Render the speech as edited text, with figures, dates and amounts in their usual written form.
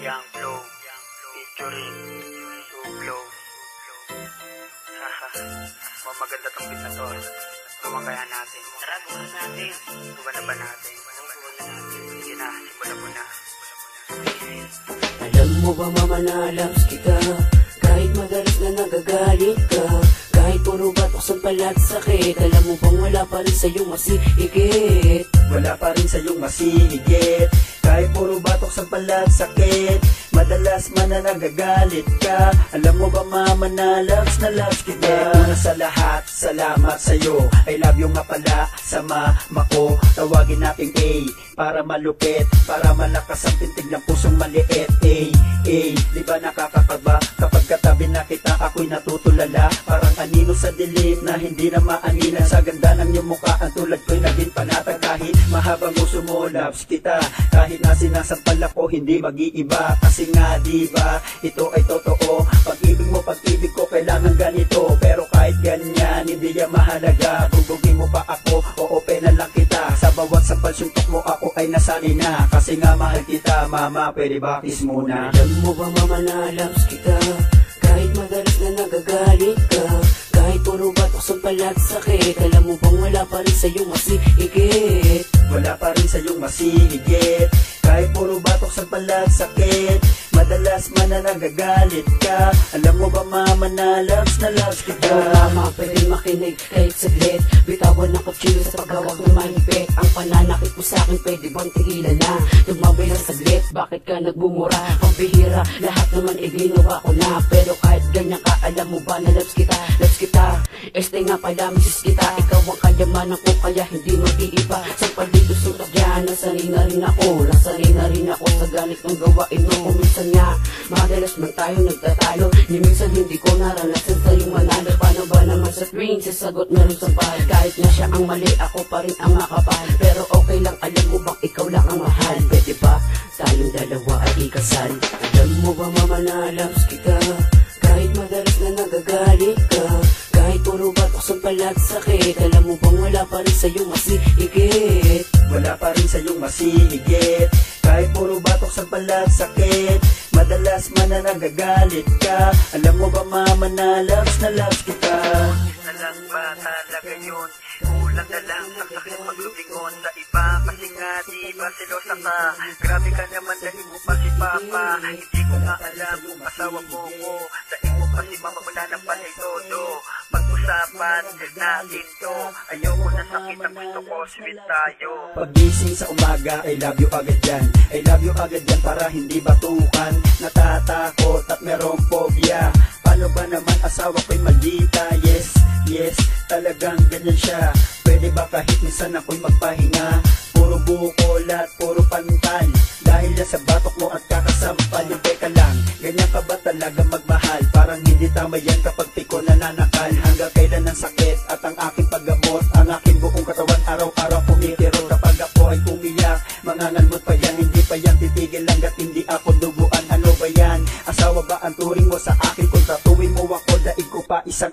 Young Flow featuring Sublo. Haha, maganda tong beat na to. Gumagaya natin. Tara, gumana natin. Gumana ba natin? Sige na, simulan mo na. Alam mo ba mama na loves kita, kahit madalas na nagagalit ka, kahit puro batok sa palat sakit, alam mo bang wala pa rin sa'yong masihigit? Wala pa rin sa'yong masihigit, kahit puro batok sa palat sakit, madalas man na nagagalit ka. Alam mo ba mama na loves kita? Una sa lahat, salamat sa'yo, I love you nga pala sa mama ko. Tawagin nating A, para malupit, para malakas ang pintig ng pusong maliit. Di ba nakakakaba kapag katabi na kita, ako'y natutulala, parang anino sa dilim na hindi na maaninan. Sa ganda ng iyong mukha, ang tulad ko'y naging panatag. Kahit mahabang uso mo, loves kita, kahit na sinasampal ako, hindi mag-iiba. Kasi nga diba, ito ay totoo, pag-ibig mo, pag-ibig ko, kailangan ganito. Pero kahit ganyan, hindi yan mahalaga. Bubugin mo pa ako, o-open na lang kita. Sa bawat sampal suntok mo, ako ay nasanay na. Kasi nga mahal kita, mama, pwede ba kiss muna? Alam mo ba mama na loves kita, kahit madalas na nagagalit ka, kahit puro batok sa palat sakit, alam mo bang wala pa rin sa'yong masihigit? Wala pa rin sa'yong masihigit, kahit puro batok sa palat sakit, madalas man na nagagalit ka. Alam mo ba mama na loves kita? Mama, pwede makinig kahit saglit, bitawan ng kutsilyo sa paghawak ng mahigpit. Ang pananakit mo sa'kin, pwede bang tigilan na? Tumabay ng saglit, bakit ka nagbumura? Pambihira, lahat naman iginawa ko na. Pero kahit ganyan ka, alam mo ba na loves kita? Loves kita, este nga pala misis kita. Ikaw ang kayamanan ko, kaya hindi mag-iiba. Sa palito sulat dyan, nasanay na rin ako. Nasanay na rin ako sa ganit ng gawain mo. Kuminsan nga, madalas man tayo nagtatalo, ni minsan hindi ko naranasan sa'yong manalo. Paano ba naman sa tuwing sasagot na rin sampal? Kahit na siya ang mali, ako pa rin ang makapal. Pero okay lang, alam mo bang ikaw lang ang mahal? Pwede ba tayong dalawa ay ikasal? Alam mo ba mama na loves kita, kahit madalas na nagagalit ka, kahit puro batok sa palat sakit, alam mo bang wala pa rin sa'yong masihigit? Wala pa rin sa'yong masihigit, kahit puro batok sa palat sakit, madalas man na nagagalit ka. Alam mo ba mama na loves kita? Na lang ba talaga yun? Kulang na lang ang sakit maglumingon sa iba. Kasi nga diba silosa ka, grabe ka naman dahil mo pa si papa. Hindi ko nga alam kung asawa mo ko, dahil mo pa si mama, wala ng panay todo. Pag-usapan natin to, ayoko na sakit, ang gusto ko sweet tayo. Pagising sa umaga, I love you agad yan, I love you agad yan, para hindi batukan. Natatakot at merong phobia, paano ba naman asawa ko'y maldita? Yes, talagang ganyan siya. Pwede ba kahit minsan ako'y magpahinga? Puro bukol at puro pantal, dahil yan sa batok mo at kakasampal. Yung teka lang, ganyan ka ba talaga magmahal? Parang hindi tama yan kapag piko nananakal. Hanggang kailan ang sakit at ang aking paggamot? Ang aking buong katawan araw-araw pumitiro. Kapag ako ay umiyak, mangangalmot pa yan, hindi pa yan titigil hanggat hindi ako duguan. Ano ba yan? Asawa ba ang turing mo sa akin? Kung tatuwin mo ako, daig ko pa isang